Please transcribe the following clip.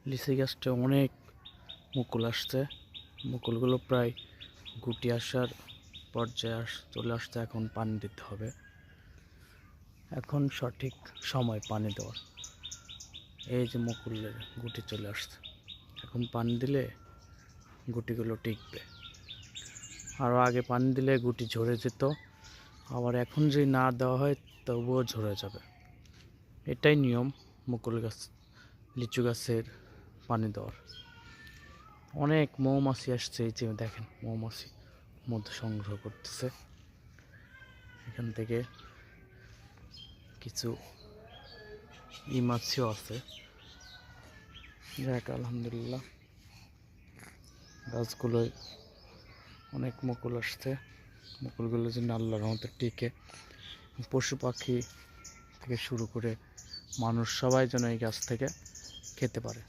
লিচি গাছটা অনেক মুকুল আসছে, মুকুলগুলো প্রায় গুটি আসার পর্যায়ে চলে আসছে। এখন পানি দিতে হবে, এখন সঠিক সময় পানি দেওয়ার। এই যে মুকুলের গুটি চলে আসছে, এখন পানি দিলে গুটিগুলো টিকবে। আরও আগে পানি দিলে গুটি ঝরে যেত, আবার এখন যদি না দেওয়া হয় তবুও ঝরে যাবে। এটাই নিয়ম মুকুল গাছ, লিচু গাছের পানি দেওয়ার। অনেক মৌমাছি আসছে, এই যে দেখেন মৌমাছি মধু সংগ্রহ করতেছে। এখান থেকে কিছু মাছিও আছে। যাক আলহামদুলিল্লাহ, গাছগুলোয় অনেক মুকুল আসছে। মুকুলগুলো যেন আল্লাহর রহমতে টিকে, পশু পাখি থেকে শুরু করে মানুষ সবাই যেন এই গাছ থেকে খেতে পারে।